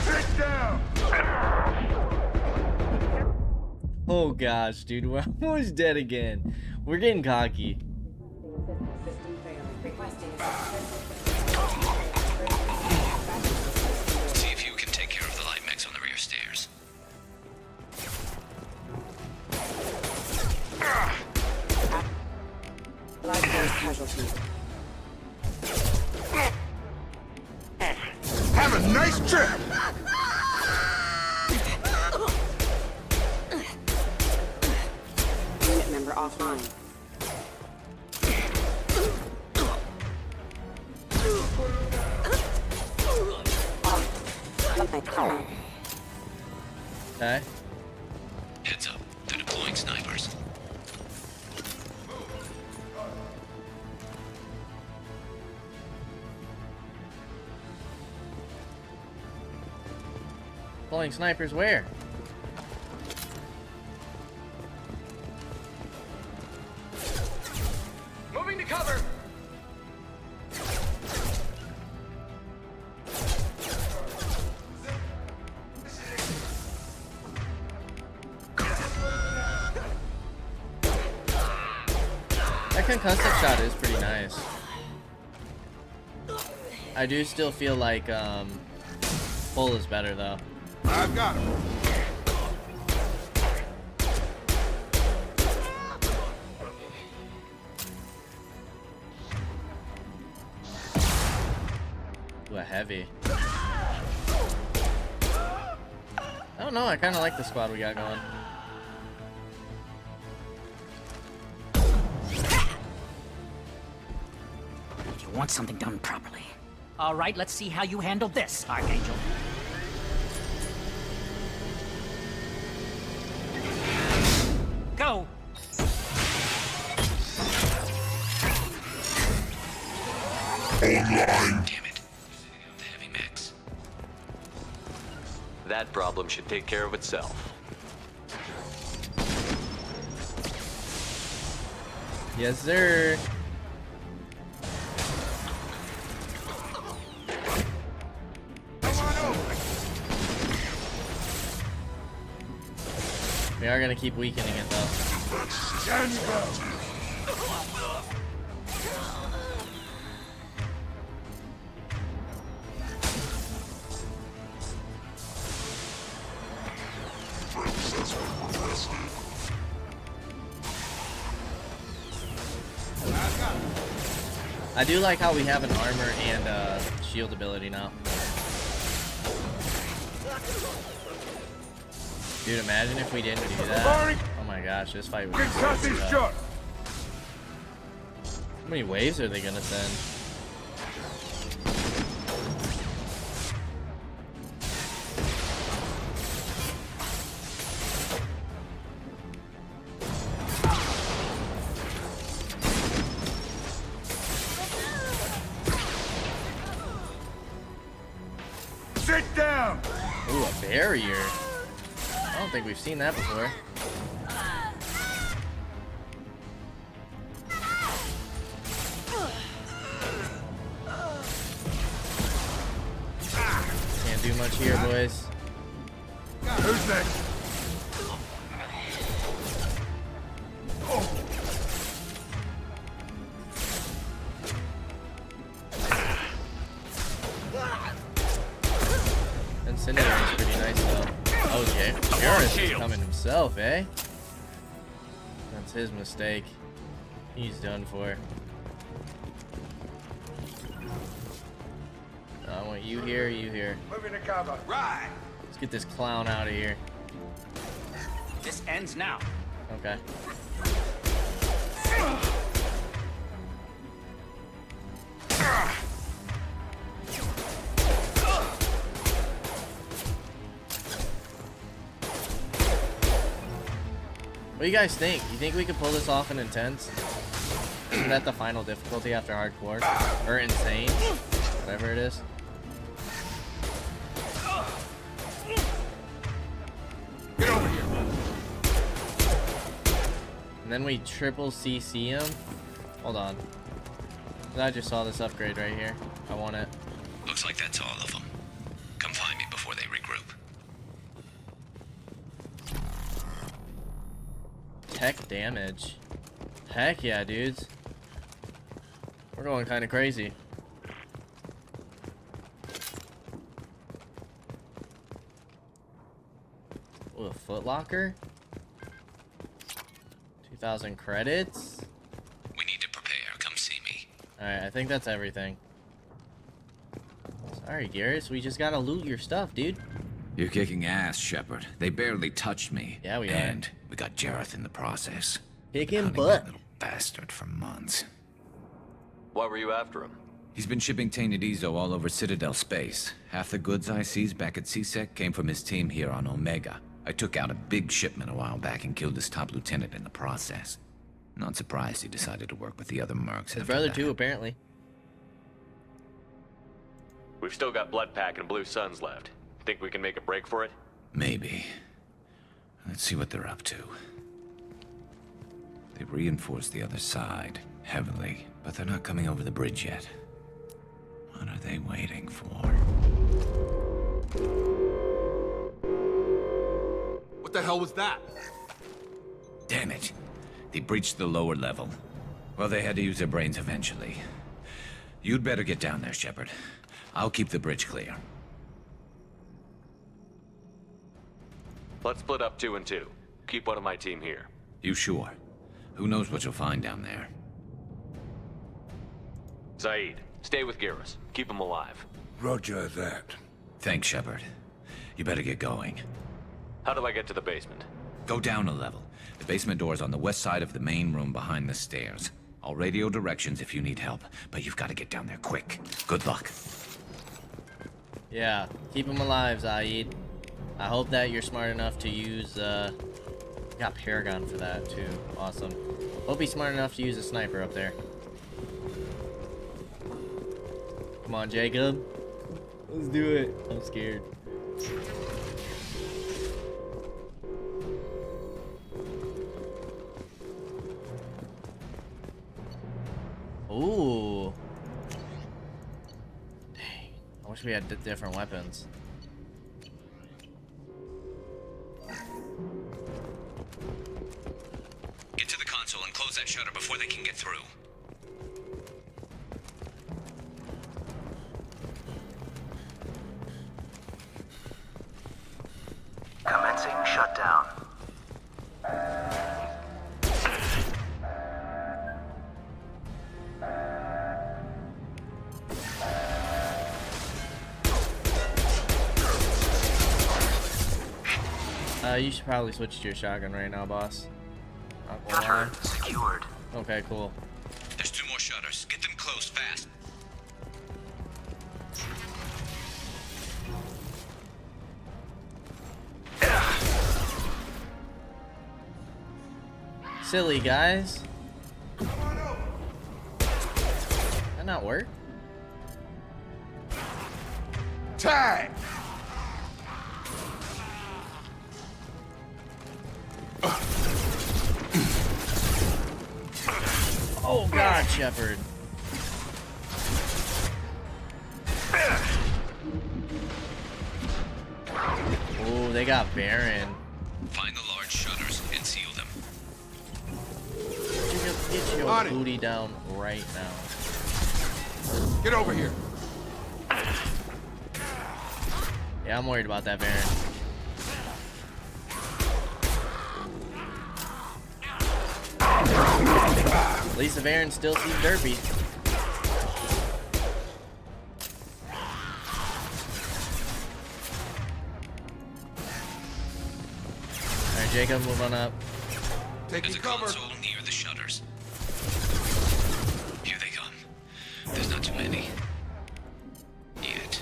Sit down. Oh gosh, dude, we're almost dead again. We're getting cocky. See if you can take care of the light mechs on the rear stairs. Have a nice trip. Unit member offline. Okay. Heads up, they're deploying snipers. Pulling snipers where? Moving to cover. That concussive shot is pretty nice. I do still feel like pull is better though. I've got him. Ooh, a heavy. I don't know, I kind of like the squad we got going. You want something done properly. All right, let's see how you handle this, Archangel. Go! Online. Damn it. The heavy mechs. That problem should take care of itself. Yes, sir. We are gonna keep weakening it though. Down you go. I do like how we have an armor and shield ability now. Dude, imagine if we didn't do that. Oh my gosh, this fight would be so tough. How many waves are they gonna send? Sit down. Ooh, a barrier. I don't think we've seen that before. Can't do much here, boys. Who's next? Incendiary is pretty nice though. Oh yeah, Garrus is coming himself, eh? That's his mistake. He's done for. I want you here, you here. Moving to cover. Right. Let's get this clown out of here. This ends now. Okay. What do you guys think? You think we could pull this off in intense? Isn't that the final difficulty after hardcore? Or insane? Whatever it is. Get over here. And then we triple CC him. Hold on. I just saw this upgrade right here. I want it. Looks like that's all of them. Come find me before they regroup. Tech damage. Heck yeah, dudes. We're going kind of crazy. Ooh, a footlocker? 2,000 credits? We need to prepare. Come see me. Alright, I think that's everything. Sorry, Garrus. We just gotta loot your stuff, dude. You're kicking ass, Shepard. They barely touched me. Yeah, we are. And we got Jareth in the process. Kicking Hunting butt. that little bastard for months. Why were you after him? He's been shipping tainted Ezo all over Citadel space. Half the goods I seized back at CSEC came from his team here on Omega. I took out a big shipment a while back and killed his top lieutenant in the process. Not surprised he decided to work with the other mercs. His brother too, apparently. We've still got Bloodpack and Blue Suns left. Think we can make a break for it? Maybe. Let's see what they're up to. They've reinforced the other side, heavily, but they're not coming over the bridge yet. What are they waiting for? What the hell was that? Damn it. They breached the lower level. Well, they had to use their brains eventually. You'd better get down there, Shepard. I'll keep the bridge clear. Let's split up 2 and 2. Keep one of my team here. You sure? Who knows what you'll find down there? Zaid, stay with Garrus. Keep him alive. Roger that. Thanks, Shepard. You better get going. How do I get to the basement? Go down a level. The basement door's on the west side of the main room behind the stairs. I'll radio directions if you need help, but you've got to get down there quick. Good luck. Yeah, keep him alive, Zaid. I hope that you're smart enough to use, got Paragon for that, too. Awesome. Hope he's smart enough to use a sniper up there. Come on, Jacob. Let's do it. I'm scared. Ooh. Dang. I wish we had different weapons. Get to the console and close that shutter before they can get through. Commencing shutdown. You should probably switch to your shotgun right now, boss. Not gonna lie. Secured. Okay, cool. There's 2 more shutters. Get them closed fast. Silly guys. Did that not work? Tag! Oh God, Shepard. Oh, they got Baron. Find the large shutters and seal them. Get your booty down right now. Get over here. Yeah, I'm worried about that Baron. At least the Baron still sees derpy. Jacob, move on up. Taking cover. Console near the shutters. Here they come. There's not too many. Yet.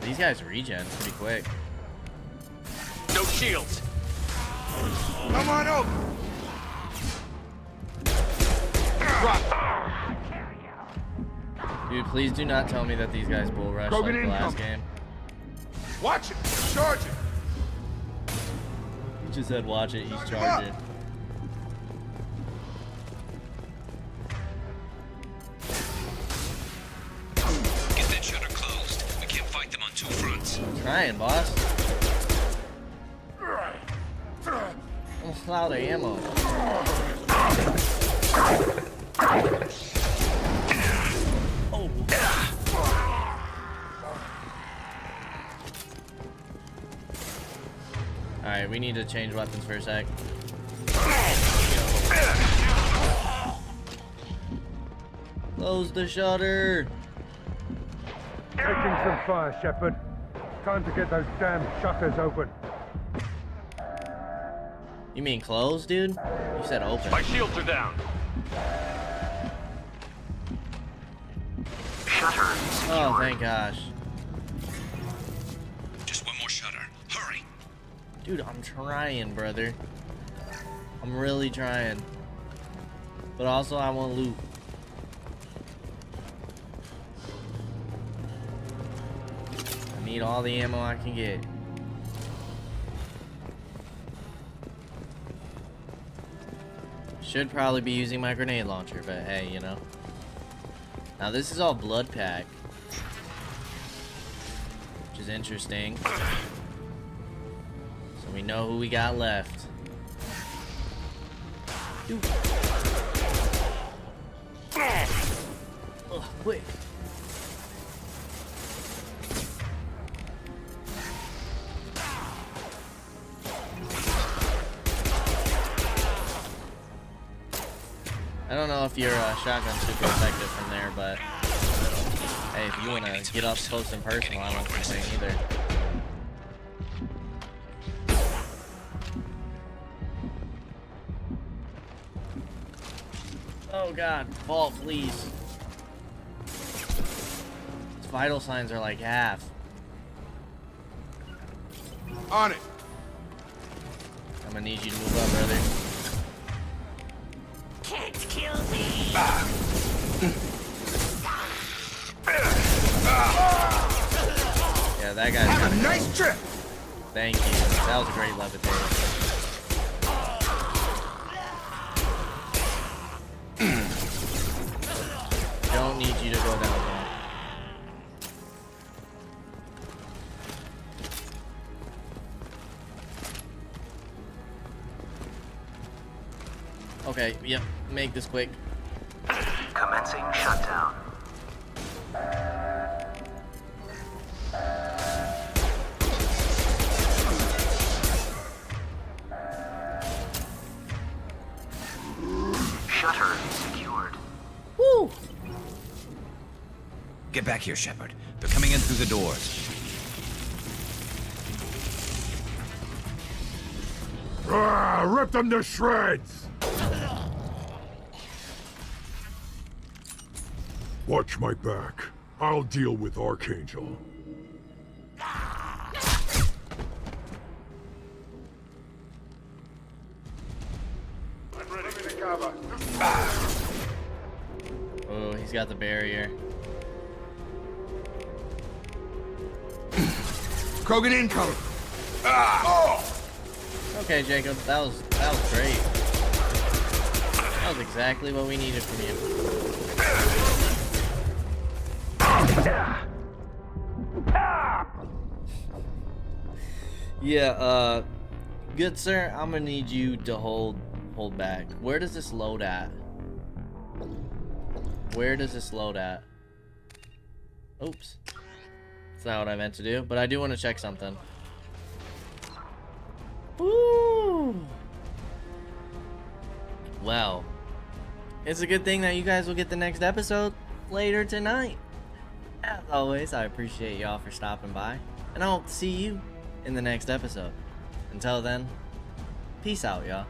These guys regen pretty quick. No shields. Come on over. Dude, please do not tell me that these guys bull rush like the last game. Watch it. Charging. He just said watch it, he's charging. Get that shutter closed. We can't fight them on two fronts. Trying, boss. Allow the ammo. Oh. Alright, we need to change weapons for a sec. Close the shutter. Taking some fire, Shepard. Time to get those damn shutters open. You mean close, dude? You said open. My shields are down. Shutter Oh, thank gosh. Just one more shutter. Hurry. Dude, I'm trying, brother. I'm really trying. But also, I want loot. I need all the ammo I can get. Should probably be using my grenade launcher, but hey, you know. Now this is all blood pack, which is interesting. So we know who we got left. Dude. Oh, quick. I don't know if your shotgun's super effective from there, but hey, if you want to get up close and personal, I won't complain either. Oh god, fall, please. Its vital signs are like half. On it. I'm gonna need you to move up, brother. Can't kill me. Yeah, that guy's Have gotta a go. nice trip. Thank you. That was a great levitate. Don't need you to go down there. Okay, yep. Make this quick. Commencing shutdown. Shutter secured. Woo! Get back here, Shepard. They're coming in through the doors. Rip them to shreds! Watch my back. I'll deal with Archangel. I'm ready to cover. Oh, he's got the barrier. Krogan incoming. Oh! Okay, Jacob, that was great. That was exactly what we needed from you. Yeah, good sir, I'm gonna need you to hold back. Where does this load at? Where does this load at? Oops. That's not what I meant to do, but I do want to check something. Woo! Well, it's a good thing that you guys will get the next episode. later tonight. As always, I appreciate y'all for stopping by, and I hope to see you in the next episode. Until then, peace out, y'all.